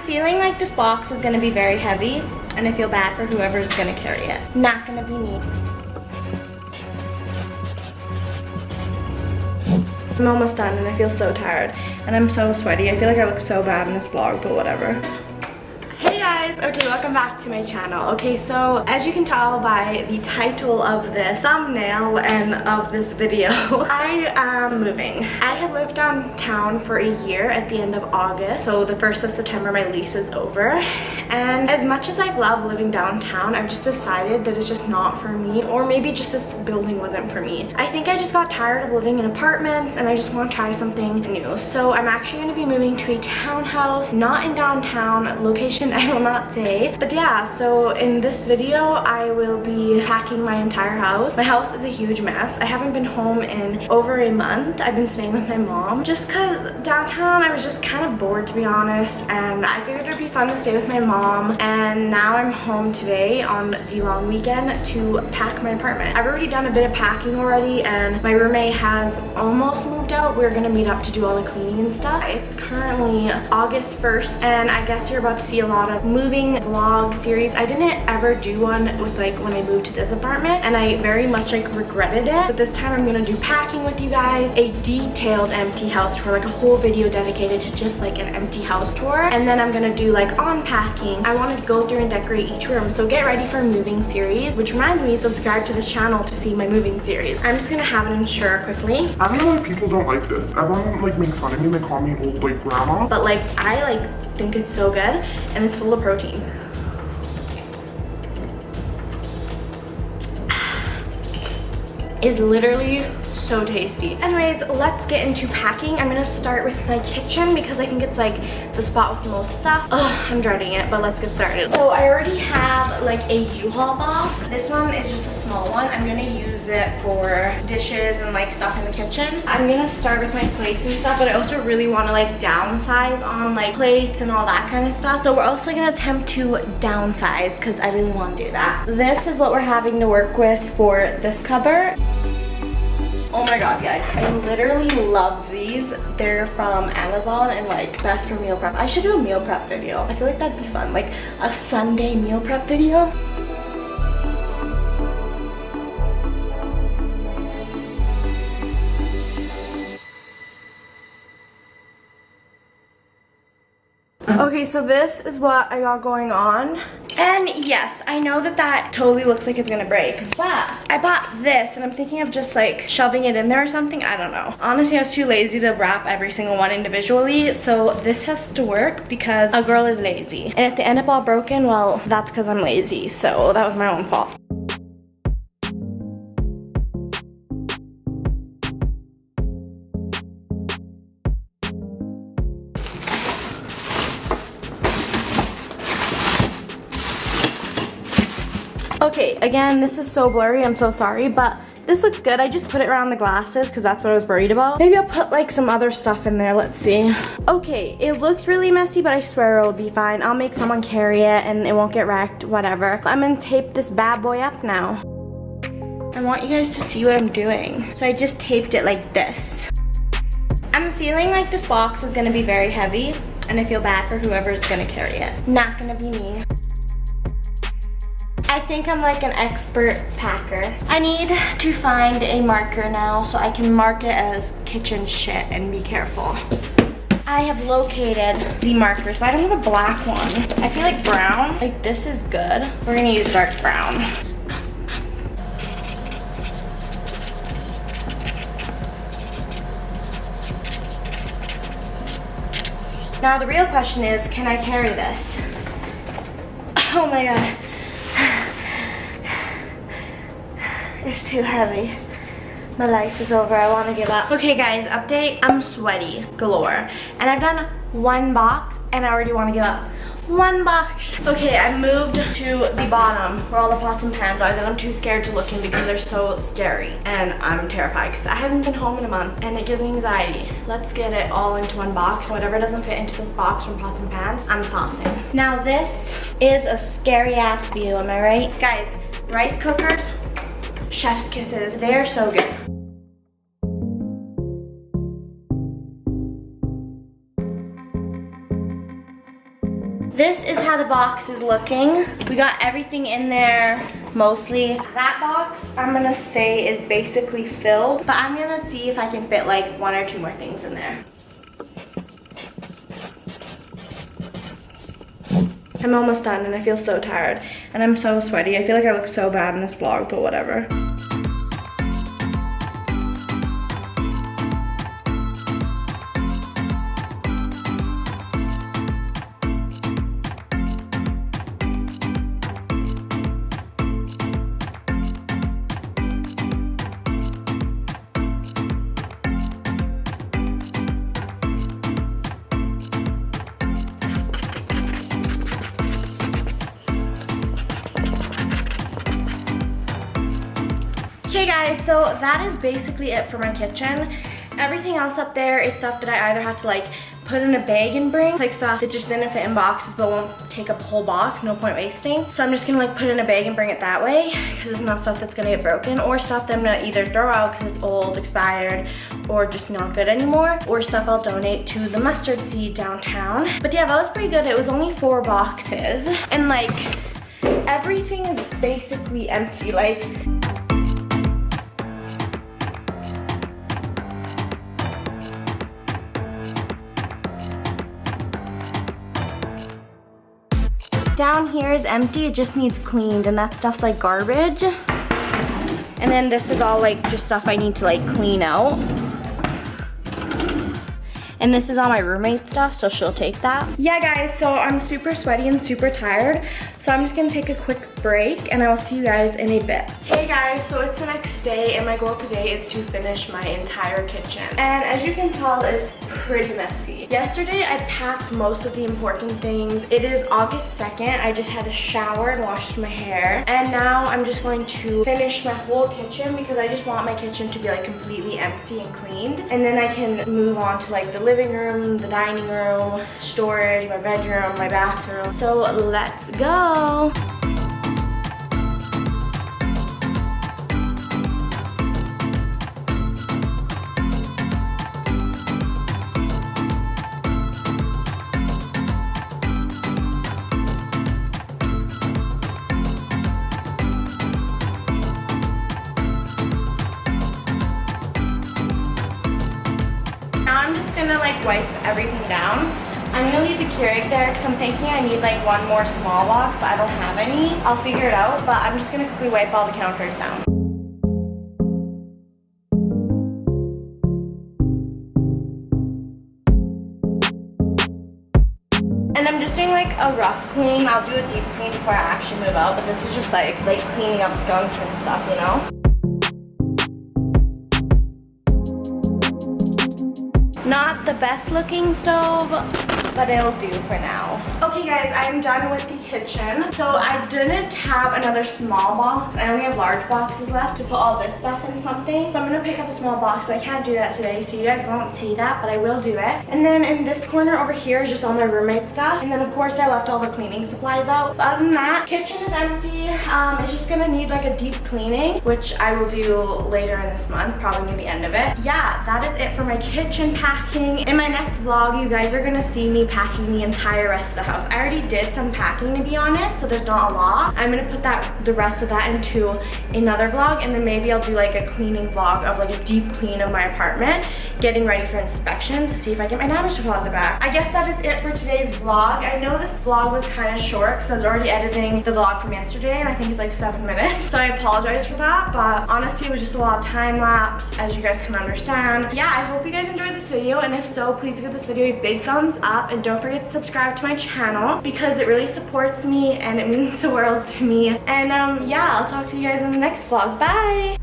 feeling like this box is gonna be very heavy, and I feel bad for whoever's gonna carry it. Not gonna be me. I'm almost done and I feel so tired and I'm so sweaty. I feel like I look so bad in this vlog, but whatever. Hey guys, okay, welcome back to my channel. Okay, so as you can tell by the title of this thumbnail and of this video, I am moving. I have lived downtown for a year at the end of August, so the 1st of September my lease is over. And as much as I love living downtown, I've just decided that it's just not for me, or maybe just this building wasn't for me. I think I just got tired of living in apartments and I just want to try something new. So I'm actually going to be moving to a townhouse, not in downtown, location I will not say. But yeah, so in this video I will be packing my entire house. My house is a huge mess. I haven't been home in over a month. I've been staying with my mom just because downtown I was just kind of bored, to be honest, and I figured it'd be fun to stay with my mom. And now I'm home today on the long weekend to pack my apartment. I've already done a bit of packing already and my roommate has almost moved out. We're gonna meet up to do all the cleaning and stuff. It's currently August 1st and I guess you're about to see a lot of moving vlog series. I didn't ever do one with like when I moved to this apartment and I very much like regretted it, but this time I'm gonna do packing with you guys, a detailed empty house tour, like a whole video dedicated to just like an empty house tour, and then I'm gonna do like unpacking. I wanted to go through and decorate each room, so get ready for a moving series, which reminds me, subscribe to this channel to see my moving series. I'm just gonna have it in sure quickly. I don't know why people don't like this. Everyone like makes fun of me and they call me old like grandma, but like I like think it's so good and it's full of protein. Is literally so tasty. Anyways, let's get into packing. I'm gonna start with my kitchen because I think it's like the spot with the most stuff. Ugh, I'm dreading it, but let's get started. So I already have like a U-Haul box. This one is just a small one. I'm gonna use it for dishes and like stuff in the kitchen. I'm gonna start with my plates and stuff, but I also really want to like downsize on like plates and all that kind of stuff. So we're also gonna attempt to downsize because I really want to do that. This is what we're having to work with for this cupboard. Oh my god, guys, I literally love these. They're from Amazon and like best for meal prep. I should do a meal prep video. I feel like that'd be fun, like a Sunday meal prep video. Okay, so this is what I got going on. And yes, I know that that totally looks like it's gonna break, but I bought this and I'm thinking of just like shoving it in there or something. I don't know. Honestly, I was too lazy to wrap every single one individually, so this has to work because a girl is lazy. And if they end up all broken, well, that's because I'm lazy, so that was my own fault. Okay, again, this is so blurry, I'm so sorry, but this looks good. I just put it around the glasses because that's what I was worried about. Maybe I'll put like some other stuff in there, let's see. Okay, it looks really messy, but I swear it'll be fine. I'll make someone carry it and it won't get wrecked, whatever. I'm gonna tape this bad boy up now. I want you guys to see what I'm doing. So I just taped it like this. I'm feeling like this box is gonna be very heavy and I feel bad for whoever's gonna carry it. Not gonna be me. I think I'm like an expert packer. I need to find a marker now so I can mark it as kitchen shit and be careful. I have located the markers, but I don't have a black one. I feel like brown, like this is good. We're gonna use dark brown. Now the real question is, can I carry this? Oh my god. It's too heavy. My life is over, I want to give up. Okay guys, update, I'm sweaty galore. And I've done one box and I already want to give up. One box. Okay, I moved to the bottom where all the pots and pans are that I'm too scared to look in because they're so scary. And I'm terrified because I haven't been home in a month and it gives me anxiety. Let's get it all into one box. Whatever doesn't fit into this box from pots and pans, I'm tossing. Now this is a scary ass view, am I right? Guys, rice cookers, chef's kisses, they're so good. This is how the box is looking. We got everything in there, mostly. That box, I'm gonna say, is basically filled, but I'm gonna see if I can fit like 1 or 2 more things in there. I'm almost done and I feel so tired and I'm so sweaty. I feel like I look so bad in this vlog, but whatever. Okay guys, so that is basically it for my kitchen. Everything else up there is stuff that I either have to like put in a bag and bring, like stuff that just didn't fit in boxes but won't take up a whole box, no point wasting. So I'm just gonna like put it in a bag and bring it that way because there's enough stuff that's gonna get broken, or stuff that I'm gonna either throw out because it's old, expired, or just not good anymore, or stuff I'll donate to the mustard seed downtown. But yeah, that was pretty good. It was only 4 boxes and like everything is basically empty. Like down here is empty, it just needs cleaned, and that stuff's like garbage. And then this is all like just stuff I need to like clean out. And this is all my roommate stuff, so she'll take that. Yeah guys, so I'm super sweaty and super tired, so I'm just gonna take a quick break and I will see you guys in a bit. Hey guys, so it's the next day and my goal today is to finish my entire kitchen. And as you can tell, it's pretty messy. Yesterday I packed most of the important things. It is August 2nd. I just had a shower and washed my hair. And now I'm just going to finish my whole kitchen because I just want my kitchen to be like completely empty and cleaned. And then I can move on to like the living room, the dining room, storage, my bedroom, my bathroom. So let's go. I'm just gonna like wipe everything down. I'm gonna leave the Keurig there because I'm thinking I need like 1 more small box, but I don't have any. I'll figure it out, but I'm just gonna quickly wipe all the counters down. And I'm just doing like a rough clean. I'll do a deep clean before I actually move out, but this is just like cleaning up gunk and stuff, you know? Not the best looking stove, but it'll do for now. Okay guys, I'm done with the kitchen. So I didn't have another small box. I only have large boxes left to put all this stuff in something. So I'm gonna pick up a small box, but I can't do that today, so you guys won't see that, but I will do it. And then in this corner over here is just all my roommate stuff. And then of course I left all the cleaning supplies out. But other than that, kitchen is empty. It's just gonna need like a deep cleaning, which I will do later in this month, probably near the end of it. Yeah, that is it for my kitchen packing. In my next vlog, you guys are gonna see me packing the entire rest of the house. I already did some packing, to be honest, so there's not a lot. I'm gonna put the rest of that into another vlog, and then maybe I'll do like a cleaning vlog of like a deep clean of my apartment, getting ready for inspection to see if I get my damage deposit back. I guess that is it for today's vlog. I know this vlog was kind of short because I was already editing the vlog from yesterday, and I think it's like 7 minutes, so I apologize for that, but honestly it was just a lot of time lapse, as you guys can understand. Yeah, I hope you guys enjoyed this video, and if so, please give this video a big thumbs up, and don't forget to subscribe to my channel because it really supports me and it means the world to me. And yeah, I'll talk to you guys in the next vlog. Bye!